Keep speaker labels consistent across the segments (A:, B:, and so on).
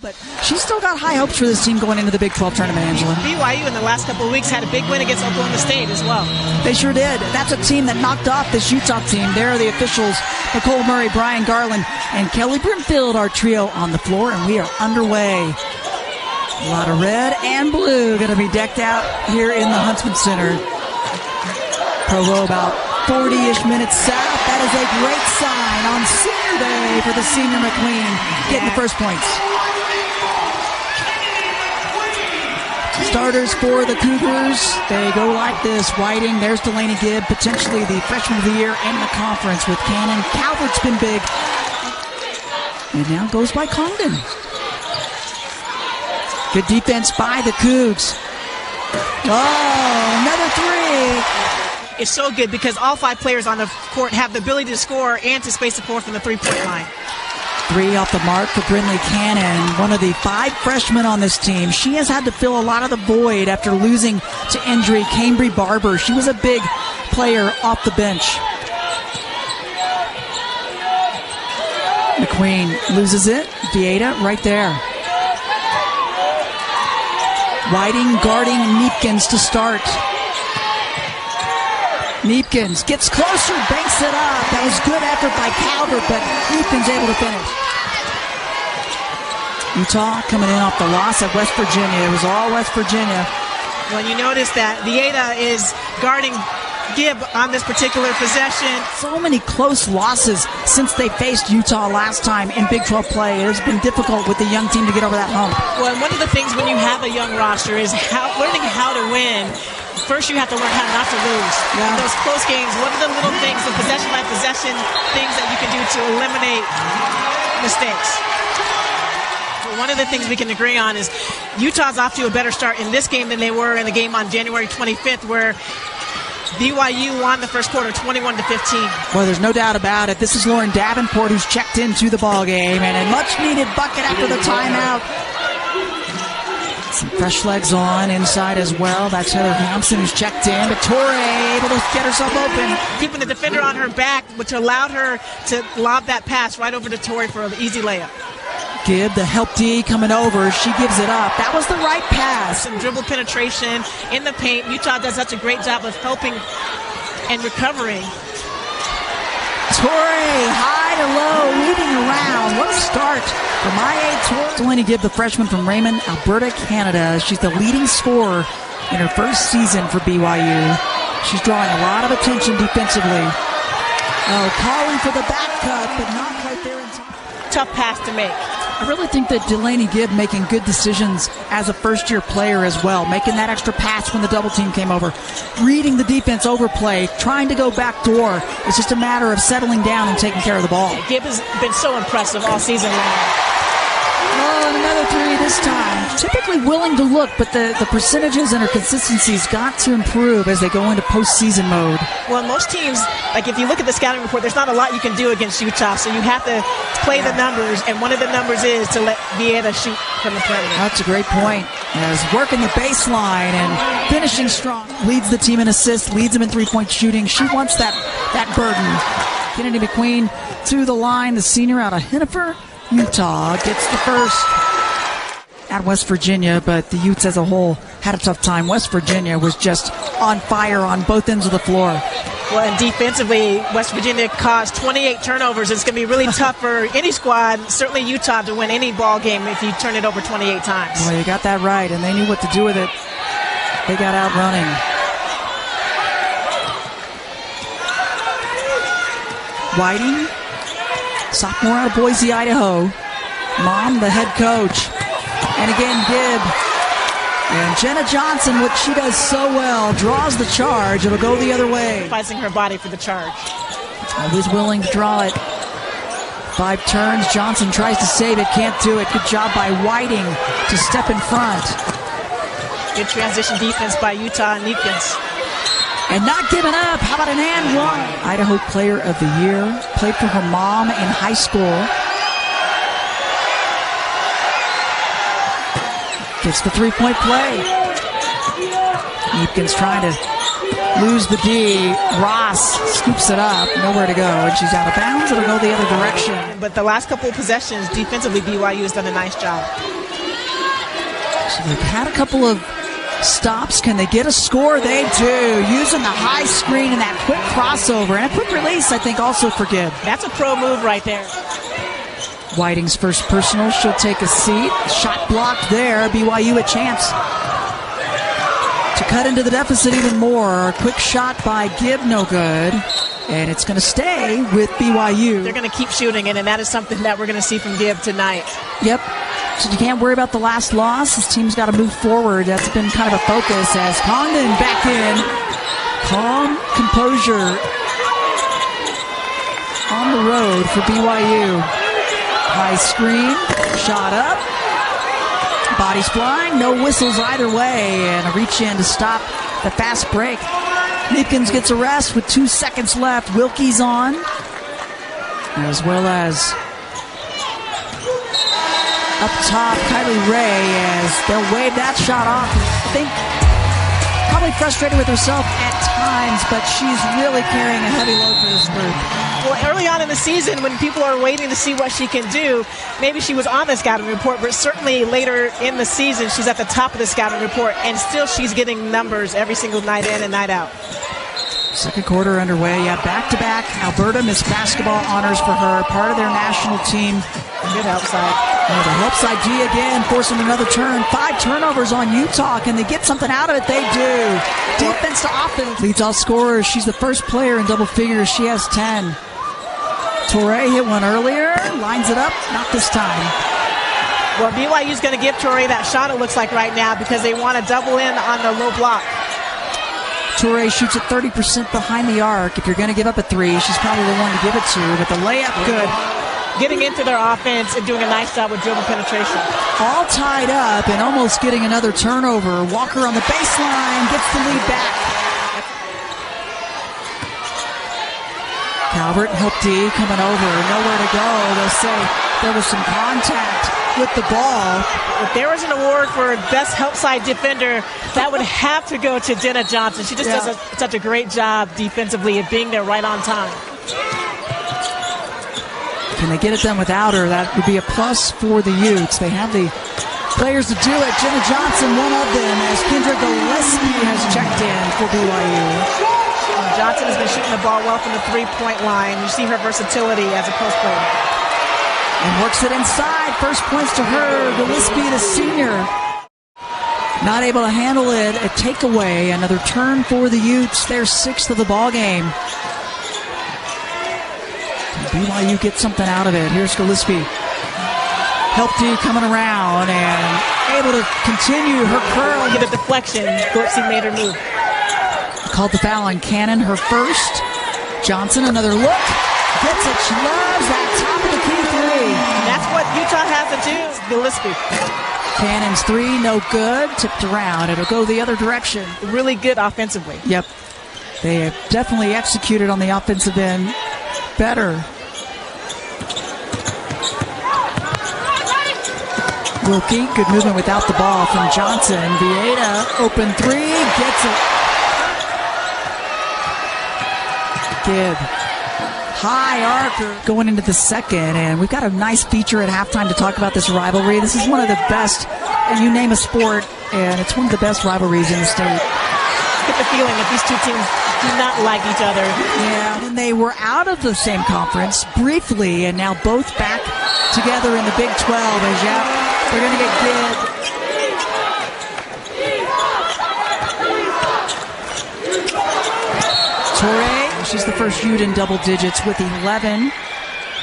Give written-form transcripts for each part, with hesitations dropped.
A: But she's still got high hopes for this team going into the Big 12 tournament, Angela.
B: BYU in the last couple of weeks had a big win against Oklahoma State as well.
A: They sure did. That's a team that knocked off this Utah team. There are the officials, Nicole Murray, Brian Garland, and Kelly Brimfield, our trio on the floor, and we are underway. A lot of red and blue going to be decked out here in the Huntsman Center. Provo about 40-ish minutes south. That is a great sign on senior day for the senior McQueen getting the first points. Starters for the Cougars, they go like this. Whiting, there's Delaney Gibb, potentially the freshman of the year in the conference with Cannon. Calvert's been big. And now goes by Condon. Good defense by the Cougs. Oh, another three.
B: It's so good because all 5 players on the court have the ability to score and to space the floor from the three-point line. 3
A: off the mark for Brindley Cannon, one of the 5 freshmen on this team. She has had to fill a lot of the void after losing to injury. Cambry Barber, she was a big player off the bench. McQueen loses it. Vieta right there. Whiting guarding Kneepkens to start. Kneepkens gets closer, banks it up. That was good effort by Calvert, but Kneepkens able to finish. Utah coming in off the loss at West Virginia. It was all West Virginia.
B: Well, you notice that Vieta is guarding Gibb on this particular possession.
A: So many close losses since they faced Utah last time in Big 12 play. It has been difficult with the young team to get over that hump.
B: Well, and one of the things when you have a young roster is learning how to win. First, you have to learn how not to lose.
A: Yeah.
B: In those close games, what are the little things, the possession by possession things that you can do to eliminate mistakes? Well, one of the things we can agree on is Utah's off to a better start in this game than they were in the game on January 25th, where BYU won the first quarter 21-15.
A: Well, there's no doubt about it. This is Lauren Davenport who's checked into the ball game, and a much-needed bucket after the timeout. Some fresh legs on inside as well. That's Heather Thompson who's checked in, but Touré able to get herself open.
B: Keeping the defender on her back, which allowed her to lob that pass right over to Touré for an easy layup.
A: Gibb, the help D coming over. She gives it up. That was the right pass.
B: Some dribble penetration in the paint. Utah does such a great job of helping and recovering.
A: Touré, high to low, weaving around. What a start for Mayé Touré. Delaney Gibb, the freshman from Raymond, Alberta, Canada. She's the leading scorer in her first season for BYU. She's drawing a lot of attention defensively. Oh, calling for the back cut, but not quite there in time.
B: Tough pass to make.
A: I really think that Delaney Gibb making good decisions as a first-year player as well, making that extra pass when the double team came over, reading the defense overplay, trying to go back door. It's just a matter of settling down and taking care of the ball.
B: Gibb has been so impressive all season long.
A: Oh, and another 3 this time. Typically willing to look, but the percentages and her consistency's got to improve as they go into postseason mode.
B: Well, most teams, like if you look at the scouting report, there's not a lot you can do against Utah, so you have to play the numbers, and one of the numbers is to let Vieta shoot from the perimeter.
A: That's a great point. As working the baseline and finishing strong. Leads the team in assists, leads them in three-point shooting. She wants that burden. Kennedy McQueen to the line, the senior out of Hennifer. Utah gets the first at West Virginia, but the Utes as a whole had a tough time. West Virginia was just on fire on both ends of the floor.
B: Well, and defensively, West Virginia caused 28 turnovers. It's going to be really tough for any squad, certainly Utah, to win any ball game if you turn it over 28 times.
A: Well, you got that right, and they knew what to do with it. They got out running. Whiting, sophomore out of Boise, Idaho. Mom, the head coach. And again, Gibb. And Jenna Johnson, what she does so well, draws the charge. It'll go the other way.
B: Sacrificing her body for the charge.
A: Always willing to draw it. 5 turns. Johnson tries to save it, can't do it. Good job by Whiting to step in front.
B: Good transition defense by Utah and Kneepkens.
A: And not giving up. How about an and one? Idaho Player of the Year. Played for her mom in high school. Gets the three-point play. Kneepkens trying to lose the D. Ross scoops it up, nowhere to go, and she's out of bounds. It'll go the other direction.
B: But the last couple of possessions, defensively, BYU has done a nice job.
A: So they've had a couple of stops. Can they get a score? They do. Using the high screen and that quick crossover and a quick release, I think, also for Gibb.
B: That's a pro move right there.
A: Whiting's first personal. She'll take a seat. Shot blocked there. BYU a chance to cut into the deficit even more. A quick shot by Gibb, no good. And it's going to stay with BYU.
B: They're going to keep shooting it, and that is something that we're going to see from Gibb tonight.
A: Yep. So you can't worry about the last loss. This team's got to move forward. That's been kind of a focus as Condon back in. Calm composure on the road for BYU. High screen, shot up. Bodies flying, no whistles either way. And a reach in to stop the fast break. Kneepkens gets a rest with 2 seconds left. Wilke's on, as well as up top, Kylie Ray, as they'll wave that shot off. I think probably frustrated with herself at times, but she's really carrying a heavy load for this group.
B: Well, early on in the season, when people are waiting to see what she can do, maybe she was on the scouting report, but certainly later in the season, she's at the top of the scouting report, and still she's getting numbers every single night in and night out.
A: Second quarter underway. Yeah, back-to-back Alberta Miss Basketball honors for her, part of their national team.
B: Good help side.
A: Oh, the help side D again, forcing another turn. 5 turnovers on Utah. Can they get something out of it? They do. Defense to offense. Leads all scorers. She's the first player in double figures. She has 10. Touré hit one earlier. Lines it up. Not this time.
B: Well, BYU's going to give Touré that shot, it looks like right now, because they want to double in on the low block.
A: Touré shoots at 30% behind the arc. If you're going to give up a 3, she's probably the one to give it to, but the layup good.
B: Getting into their offense and doing a nice job with dribble penetration.
A: All tied up and almost getting another turnover. Walker on the baseline gets the lead back. Calvert, help D, coming over. Nowhere to go. They'll say there was some contact with the ball.
B: If there was an award for best help side defender, that would have to go to Jenna Johnson. She just does such a great job defensively of being there right on time.
A: Can they get it done without her? That would be a plus for the Utes. They have the players to do it. Jenna Johnson, one of them, as Kendra Gillespie has checked in for BYU.
B: Johnson has been shooting the ball well from the three-point line. You see her versatility as a post player.
A: And works it inside. First points to her. Gillespie, the senior. Not able to handle it. A takeaway. Another turn for the Utes. Their 6th of the ball game. BYU gets something out of it. Here's Gillespie. Help D coming around and able to continue her curl.
B: Get a deflection. Gillespie made her move.
A: Called the foul on Cannon, her first. Johnson, another look. Gets it. She loves that top of the key 3.
B: And that's what Utah has to do. Gillespie.
A: Cannon's 3, no good. Tipped around. It'll go the other direction.
B: Really good offensively.
A: Yep. They have definitely executed on the offensive end better. Wilke, good movement without the ball from Johnson. Vieta, open 3, gets it. Gibb. High arc going into the second, and we've got a nice feature at halftime to talk about this rivalry. This is one of the best, you name a sport, and it's one of the best rivalries in the state.
B: Get the feeling that these two teams do not like each other.
A: Yeah, and they were out of the same conference briefly, and now both back together in the Big 12. As they're going to get Gibb. Touré. She's the first Ute in double digits with 11.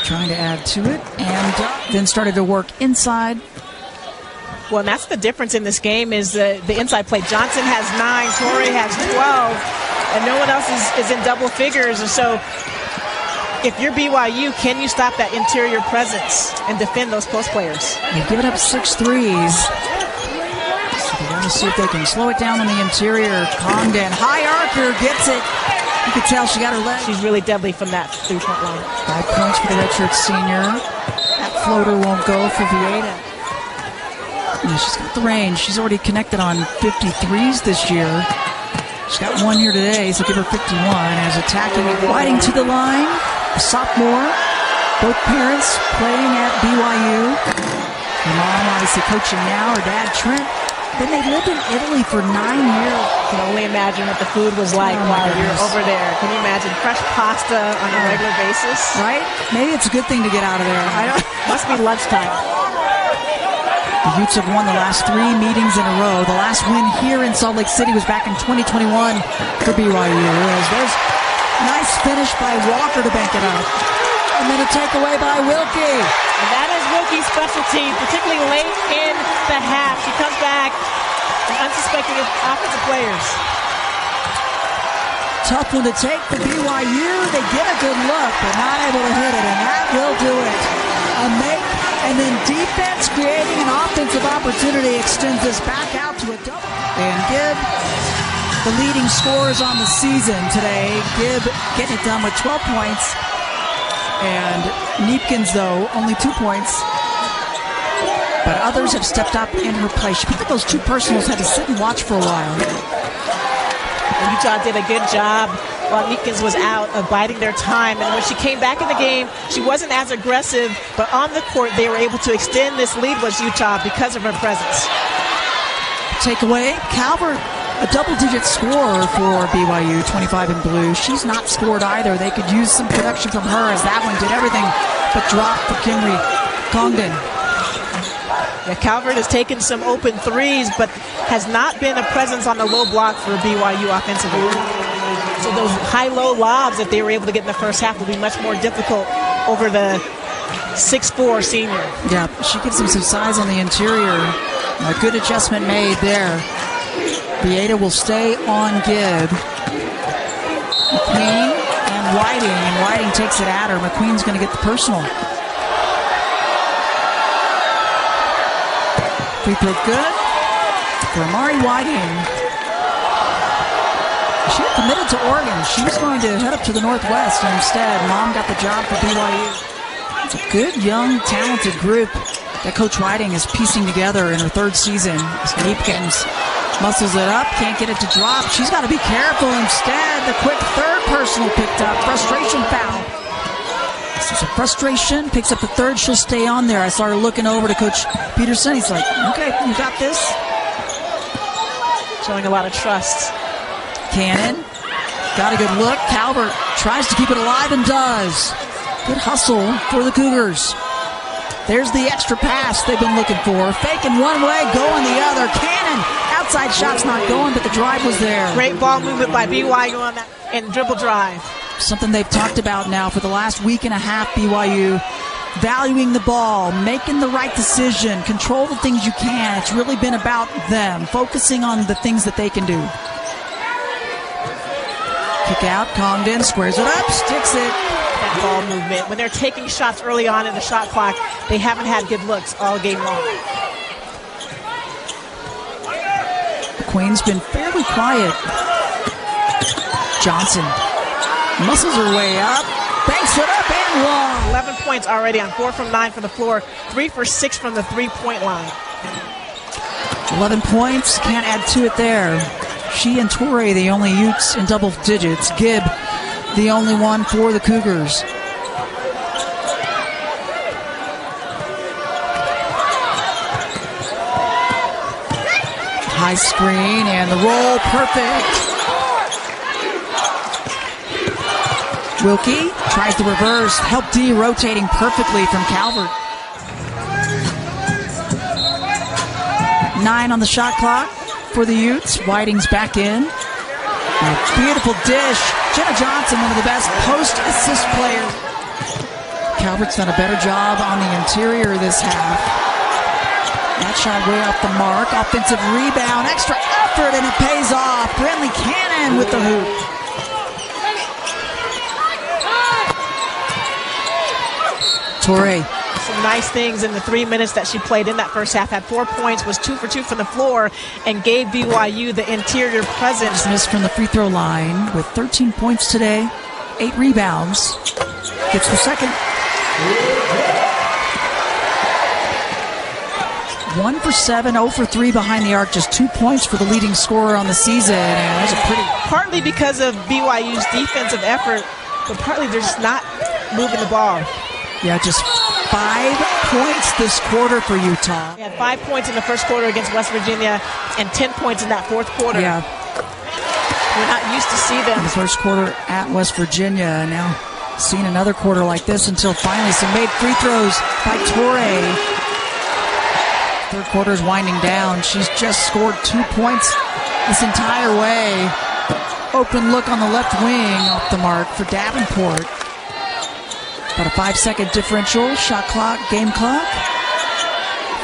A: Trying to add to it. And then started to work inside.
B: Well, and that's the difference in this game is the inside play. Johnson has 9, Touré has 12, and no one else is in double figures. And so if you're BYU, can you stop that interior presence and defend those post players?
A: They've given up 6 threes. So they want to see if they can slow it down on the interior. Condon, high archer, gets it. You can tell she got her leg.
B: She's really deadly from that three-point line.
A: 5 points for the redshirt senior. That floater won't go for Vieta. And she's got the range. She's already connected on 53s this year. She's got one here today, so give her 51. As attacking Whiting to the line, a sophomore. Both parents playing at BYU. Her mom obviously coaching now, her dad Trent. Then they lived in Italy for 9 years.
B: You can only imagine what the food was like while you're over there. Can you imagine fresh pasta on a regular basis?
A: Right? Maybe it's a good thing to get out of there.
B: Must be lunchtime.
A: The Utes have won the last 3 meetings in a row. The last win here in Salt Lake City was back in 2021 for BYU. As there's a nice finish by Walker to bank it up. And then a takeaway by Wilke.
B: And that is Wilke's specialty, particularly late in the half. She comes back from unsuspecting offensive players.
A: Tough one to take for BYU. They get a good look, but not able to hit it, and that will do it. A make, and then defense creating an offensive opportunity extends this back out to a double. And Gibb, the leading scorers on the season today. Gibb getting it done with 12 points. And Kneepkens, though, only 2 points. But others have stepped up in her place. She picked up those 2 personals, had to sit and watch for a while.
B: And Utah did a good job while Kneepkens was out of biding their time. And when she came back in the game, she wasn't as aggressive, but on the court they were able to extend this lead was Utah because of her presence.
A: Takeaway, Calvert, a double-digit scorer for BYU, 25 in blue. She's not scored either. They could use some production from her as that one did everything but drop for Kimry Congdon.
B: Yeah, Calvert has taken some open threes, but has not been a presence on the low block for BYU offensively. So those high-low lobs, if they were able to get in the first half, will be much more difficult over the 6'4" senior.
A: Yeah, she gives them some size on the interior. A good adjustment made there. Vieta will stay on Gibb. McQueen and Whiting takes it at her. McQueen's going to get the personal. Free throw good for Amari Whiting. She had committed to Oregon. She was going to head up to the Northwest, and instead, Mom got the job for BYU. It's a good, young, talented group that Coach Whiting is piecing together in her 3rd season. Kneepkens muscles it up, can't get it to drop. She's got to be careful instead. The quick 3rd personal picked up. Frustration foul. This is a frustration. Picks up the 3rd. She'll stay on there. I saw her looking over to Coach Peterson. He's like, okay, you got this.
B: Showing a lot of trust.
A: Cannon. Got a good look. Calvert tries to keep it alive and does. Good hustle for the Cougars. There's the extra pass they've been looking for. Faking one way, going the other. Cannon. Outside shot's not going, but the drive was there.
B: Great ball movement by BYU on that and dribble drive.
A: Something they've talked about now for the last week and a half, BYU. Valuing the ball, making the right decision, control the things you can. It's really been about them, focusing on the things that they can do. Kick out, Congdon, squares it up, sticks it.
B: That ball movement. When they're taking shots early on in the shot clock, they haven't had good looks all game long.
A: Queen's been fairly quiet. Johnson muscles her way up, banks it up and one.
B: 11 points already on 4 from 9 from the floor, 3 for 6 from the 3-point line.
A: 11 points, can't add to it there. She and Touré, the only Utes in double digits. Gibb, the only one for the Cougars. High screen and the roll, perfect. Wilke tries the reverse. Help D rotating perfectly from Calvert. 9 on the shot clock for the Utes. Whiting's back in. A beautiful dish. Jenna Johnson, one of the best post-assist players. Calvert's done a better job on the interior this half. That shot way off the mark. Offensive rebound. Extra effort, and it pays off. Brentley Cannon with the hoop. Touré.
B: Some nice things in the 3 minutes that she played in that first half. Had 4 points, was 2 for 2 from the floor, and gave BYU the interior presence.
A: Missed from the free throw line with 13 points today, 8 rebounds. Gets the second. 1 for 7, 0 for 3 behind the arc, just 2 points for the leading scorer on the season. And that's a pretty...
B: Partly because of BYU's defensive effort, but partly they're just not moving the ball.
A: Yeah, just 5 points this quarter for Utah.
B: They had 5 points in the first quarter against West Virginia and 10 points in that fourth quarter.
A: Yeah.
B: We're not used to see them.
A: In the first quarter at West Virginia. Now seeing another quarter like this until finally some made free throws by Touré. Third quarter is winding down. She's just scored 2 points this entire way. Open look on the left wing off the mark for Davenport. About a 5-second differential, shot clock, game clock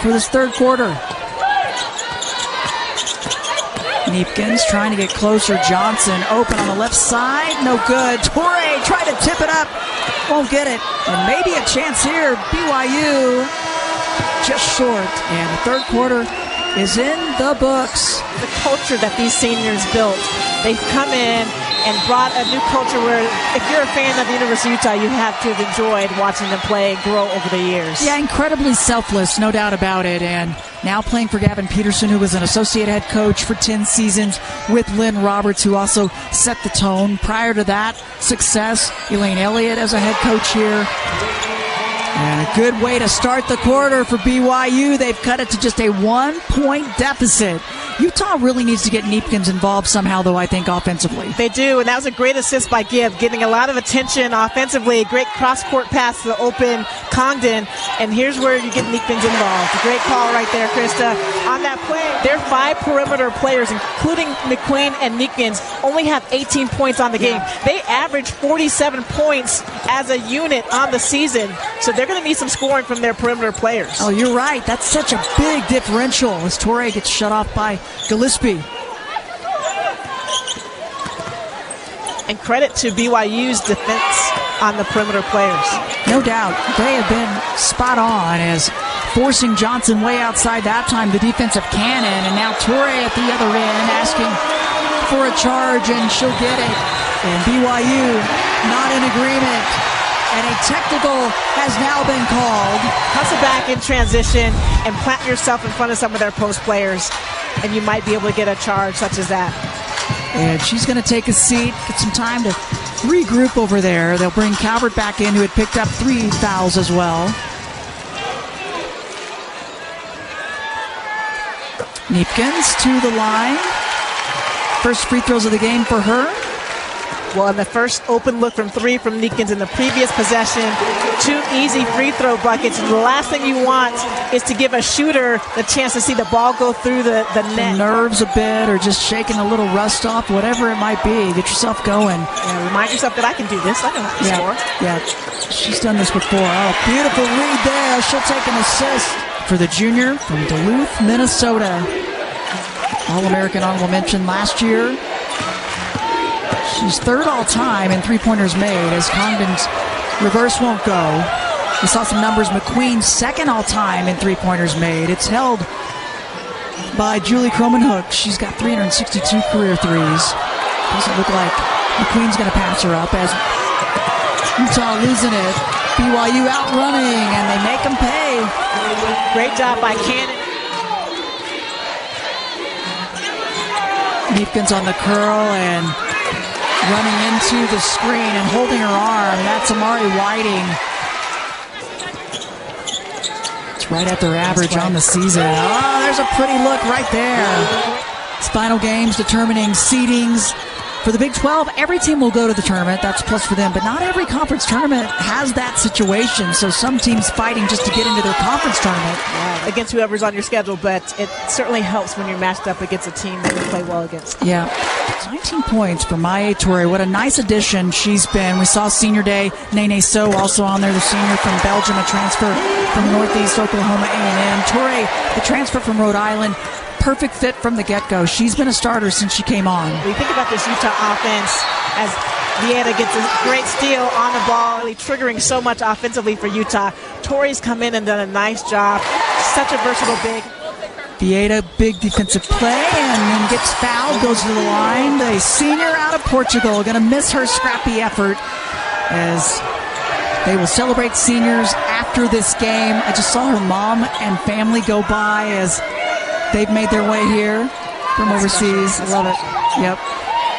A: for this third quarter. Kneepkens trying to get closer. Johnson open on the left side. No good. Touré trying to tip it up. Won't get it. And maybe a chance here. BYU just short. And the third quarter is in the books.
B: The culture that these seniors built. They've come in and brought a new culture where if you're a fan of the University of Utah, you have to have enjoyed watching them play and grow over the years.
A: Yeah, incredibly selfless, no doubt about it. And now playing for Gavin Peterson, who was an associate head coach for 10 seasons with Lynn Roberts, who also set the tone. Prior to that success, Elaine Elliott as a head coach here. And a good way to start the quarter for BYU. They've cut it to just a 1-point deficit. Utah really needs to get Kneepkens involved somehow, though, I think, offensively.
B: They do, and that was a great assist by Gibb, getting a lot of attention offensively. Great cross-court pass to the open Congdon, and here's where you get Kneepkens involved. A great call right there, Krista. On that play, their 5 perimeter players, including McQueen and Kneepkens, only have 18 points on the game. They average 47 points as a unit on the season, so they're going to need some scoring from their perimeter players.
A: Oh, you're right. That's such a big differential as Touré gets shut off by Gillespie.
B: And credit to BYU's defense on the perimeter players.
A: No doubt. They have been spot on as forcing Johnson way outside that time, the defensive cannon, and now Touré at the other end asking for a charge, and she'll get it. And BYU not in agreement. And a technical has now been called.
B: Hustle back in transition and plant yourself in front of some of their post players, and you might be able to get a charge such as that.
A: And she's going to take a seat, get some time to regroup over there. They'll bring Calvert back in, who had picked up 3 fouls as well. Kneepkens to the line. First free throws of the game for her.
B: Well, in the first open look from 3 from Kneepkens in the previous possession, 2 easy free throw buckets. And the last thing you want is to give a shooter the chance to see the ball go through the net.
A: Nerves a bit, or just shaking a little rust off, whatever it might be. Get yourself going.
B: Yeah, remind yourself that I can do this. I know how to score.
A: Yeah, she's done this before. Oh, beautiful read there. She'll take an assist for the junior from Duluth, Minnesota. All-American honorable mention last year. She's 3rd all-time in three-pointers made, as Congdon's reverse won't go. We saw some numbers. McQueen 2nd all-time in three-pointers made. It's held by Julie Cromenhoek. She's got 362 career threes. Doesn't look like McQueen's going to pass her up as Utah losing it. BYU outrunning, and they make them pay.
B: Great job by Cannon.
A: Kneepkens on the curl and running into the screen and holding her arm. That's Amari Whiting. It's right at their average on the season. Oh, there's a pretty look right there. It's final games determining seedings. For the Big 12, every team will go to the tournament. That's a plus for them. But not every conference tournament has that situation. So some teams fighting just to get into their conference tournament.
B: Yeah, against whoever's on your schedule. But it certainly helps when you're matched up against a team that you play well against.
A: Yeah. 19 points for Mayé Touré. What a nice addition she's been. We saw senior day. Nene So also on there, the senior from Belgium, a transfer from Northeast Oklahoma A&M. Touré, the transfer from Rhode Island. Perfect fit from the get-go. She's been a starter since she came on.
B: We think about this Utah offense as Vieta gets a great steal on the ball, really triggering so much offensively for Utah. Toré's come in and done a nice job. Such a versatile big.
A: Vieta, big defensive play, and then gets fouled, goes to the line. The senior out of Portugal, going to miss her scrappy effort as They will celebrate seniors after this game. I just saw her mom and family go by as they've made their way here from overseas. I love it. Yep.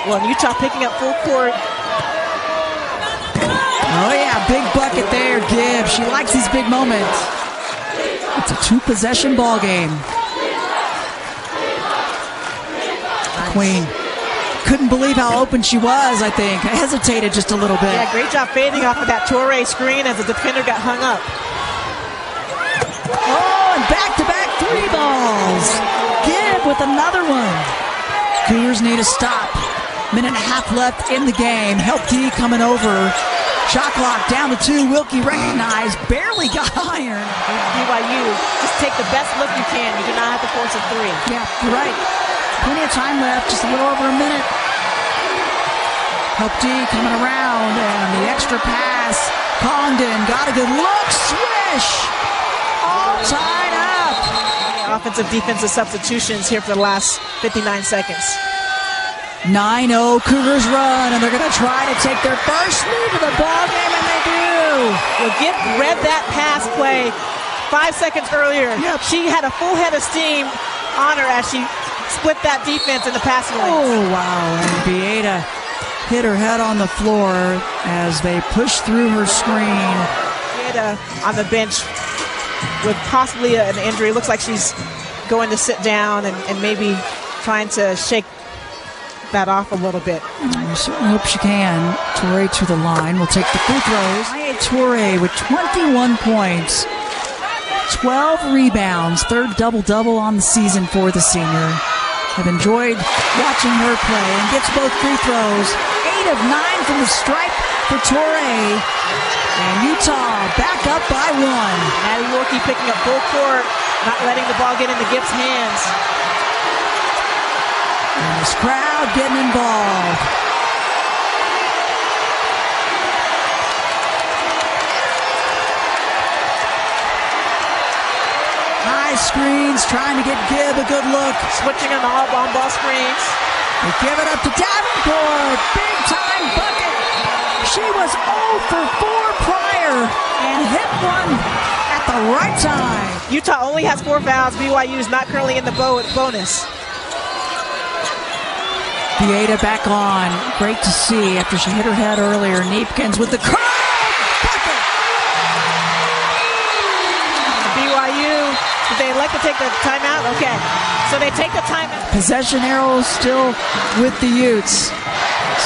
B: Well, Utah picking up full court.
A: Oh, yeah, big bucket there, Gibbs. She likes these big moments. It's a 2-possession ball game. Queen couldn't believe how open she was, I think. I hesitated just a little bit.
B: Yeah, great job fading off of that Touré screen as the defender got hung up.
A: Oh, and back-to-back 3 balls. Gibb with another one. Cougars need a stop. Minute and a half left in the game. Help D coming over. Shot clock down to 2. Wilke recognized. Barely got iron.
B: BYU, just take the best look you can. You do not have to force a 3.
A: Yeah, you're right. Plenty of time left. Just a little over a minute. Help D coming around. And the extra pass. Condon got a good look. Swish. All tied up.
B: Offensive, defensive substitutions here for the last 59 seconds.
A: 9-0 Cougars run, and they're going to try to take their first lead of the ball game, and they do.
B: Well, Gibb read that pass play 5 seconds earlier.
A: Yep.
B: She had a full head of steam on her as she split that defense in the passing lane.
A: Oh, wow. And Beata hit her head on the floor as they push through her screen.
B: Beata on the bench with possibly an injury. Looks like she's going to sit down and maybe trying to shake that off a little bit.
A: I certainly hope she can. Touré to the line. Will take the free throws. Mayé Touré with 21 points, 12 rebounds, third double-double on the season for the senior. I've enjoyed watching her play and gets both free throws. 8 of 9 from the stripe for Touré. And Utah back up by 1.
B: Matyson Wilke picking up full court, not letting the ball get into Gibbs' hands.
A: And this crowd getting involved. High screens, trying to get Gibb a good look.
B: Switching on all ball screens.
A: They give it up to Davenport. Big time bucket. She was 0 for 4 prior and hit one at the right time.
B: Utah only has 4 fouls. BYU is not currently in the bonus.
A: Beata back on. Great to see after she hit her head earlier. Kneepkens with the curl bucket.
B: BYU, did they elect to take the timeout? Okay, so they take the timeout.
A: Possession arrow still with the Utes.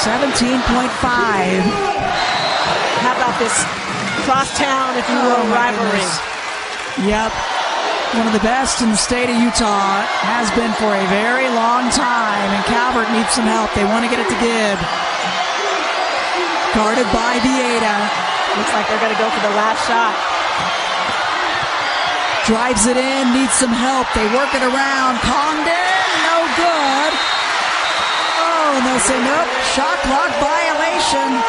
A: 17.5.
B: How about this crosstown, if you will, rivalry?
A: Yep. One of the best in the state of Utah, has been for a very long time, and Calvert needs some help. They want to get it to Gibb. Guarded by Beata.
B: Looks like they're going to go for the last shot.
A: Drives it in, needs some help. They work it around. Condon, no good. Oh, and they'll say nope. Shot clock violation.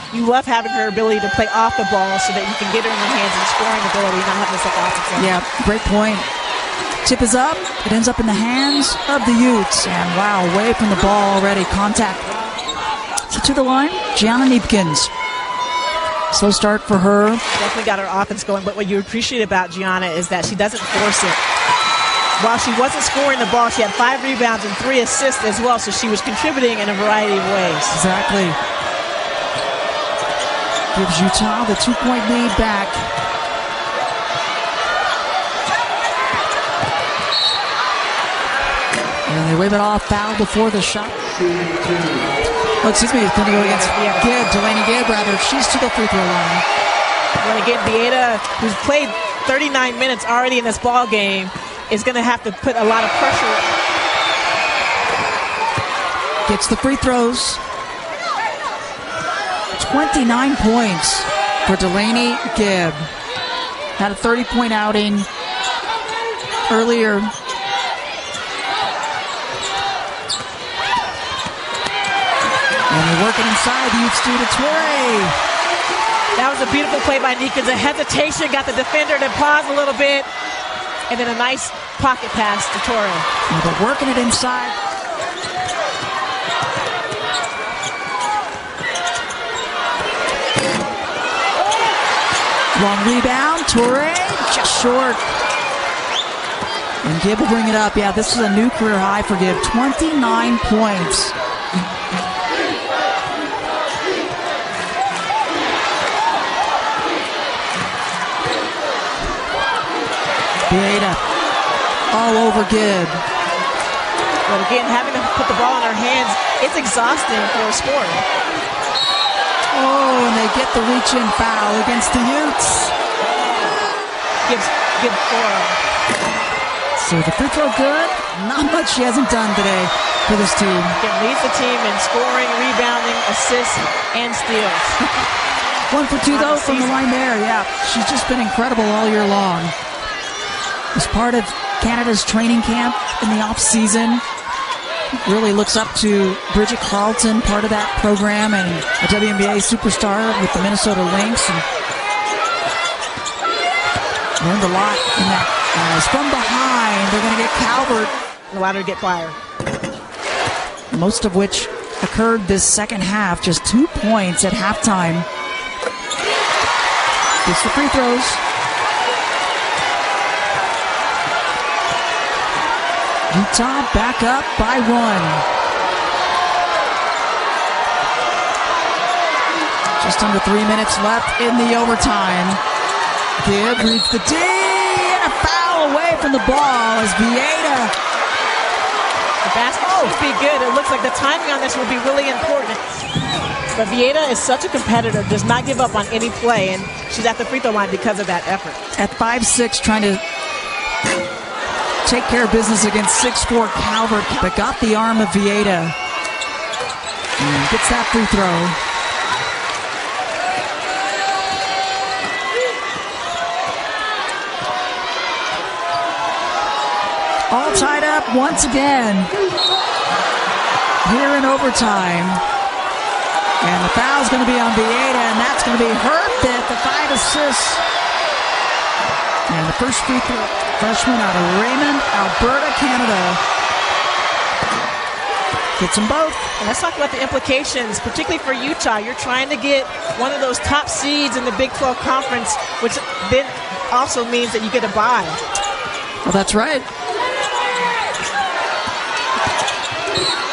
B: You love having her ability to play off the ball so that you can get her in your hands and scoring ability, not having this like offensive.
A: Yeah, great point. Tip is up. It ends up in the hands of the Utes. And wow, away from the ball already. Contact. So to the line, Gianna Kneepkens. Slow start for her.
B: Definitely got her offense going, but what you appreciate about Gianna is that she doesn't force it. While she wasn't scoring the ball, she had 5 rebounds and 3 assists as well, so she was contributing in a variety of ways.
A: Exactly. Gives Utah the 2-point lead back. And they wave it off, foul before the shot. Oh, excuse me, it's going to go against Gibb, Delaney Gibb, rather. She's to the free throw line.
B: Well, again, Beata, who's played 39 minutes already in this ball game, is going to have to put a lot of pressure.
A: Gets the free throws. 29 points for Delaney Gibb. Had a 30-point outing earlier. And they're working inside. The Utes do to Touré.
B: That was a beautiful play by Kneepkens. A hesitation, got the defender to pause a little bit, and then a nice pocket pass to Touré.
A: Well, they're working it inside. Long rebound, Touré, just short. And Gibb will bring it up. Yeah, this is a new career high for Gibb, 29 points. Mayé all over Gibb.
B: But again, having to put the ball in our hands, it's exhausting for a scorer.
A: Oh, and they get the reach-in foul against the Utes.
B: Gibb 4.
A: So the free throw good. Not much she hasn't done today for this team.
B: Gibb leads the team in scoring, rebounding, assists, and steals.
A: 1 for 2 though from the line there. Yeah, she's just been incredible all year long. As part of Canada's training camp in the off-season, really looks up to Bridget Carlton, part of that program, and a WNBA superstar with the Minnesota Lynx, and learned a lot in that. From behind, they're going to get Calvert.
B: Allow her to get fire.
A: Most of which occurred this second half. Just 2 points at halftime. Gets the free throws. Utah back up by 1. Just under 3 minutes left in the overtime. Gibb reads the D, and a foul away from the ball as Mayé.
B: The basket should be good. It looks like the timing on this will be really important. But Mayé is such a competitor, does not give up on any play, and she's at the free throw line because of that effort.
A: At 5'6", trying to take care of business against 6'4" Calvert, but got the arm of Mayé. And gets that free throw. All tied up once again here in overtime. And the foul's going to be on Mayé, and that's going to be her 5th, the 5 assists. And the first free throw, freshman out of Raymond, Alberta, Canada. Gets them both.
B: And let's talk about the implications, particularly for Utah. You're trying to get one of those top seeds in the Big 12 Conference, which then also means that you get a bye.
A: Well, that's right.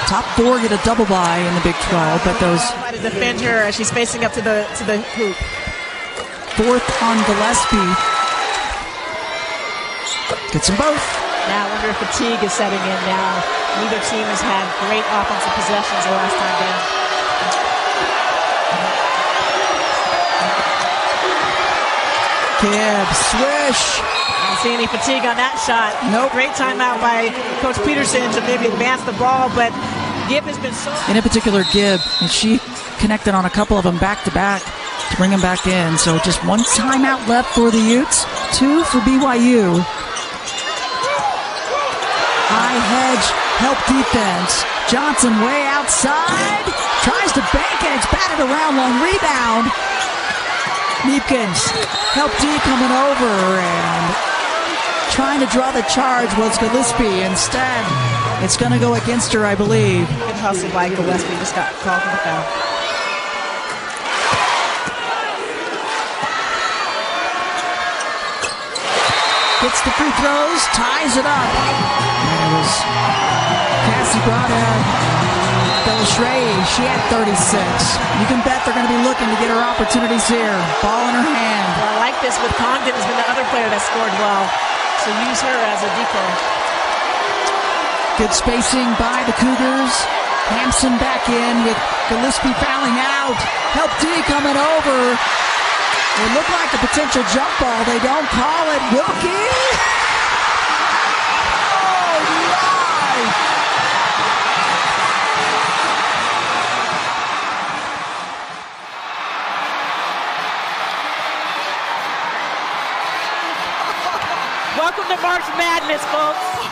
A: Top 4 get a double bye in the Big 12, but those
B: try to defend her as she's facing up to the hoop.
A: 4th on Gillespie. Gets them both.
B: Now I wonder if fatigue is setting in now. Neither team has had great offensive possessions the last time down.
A: Gibb, swish.
B: I don't see any fatigue on that shot.
A: Nope.
B: Great timeout by Coach Peterson to maybe advance the ball, but Gibb has been so...
A: And in particular, Gibb, and she connected on a couple of them back-to-back to bring them back in. So just 1 timeout left for the Utes, 2 for BYU. High hedge, help defense. Johnson way outside. Tries to bank it. It's batted around, long rebound. Kneepkens, help D coming over and trying to draw the charge was Gillespie. Instead, it's going to go against her, I believe.
B: Good hustle by Gillespie. Just got called for the foul.
A: Gets the free throws, ties it up. And it was Cassie Belashre. She had 36. You can bet they're going to be looking to get her opportunities here. Ball in her hand.
B: Well, I like this with Condon has been the other player that scored well. So use her as a decoy.
A: Good spacing by the Cougars. Hampson back in with Gillespie fouling out. Help D coming over. It looked like a potential jump ball. They don't call it. Wilke. Oh, my.
B: Welcome to March Madness, folks.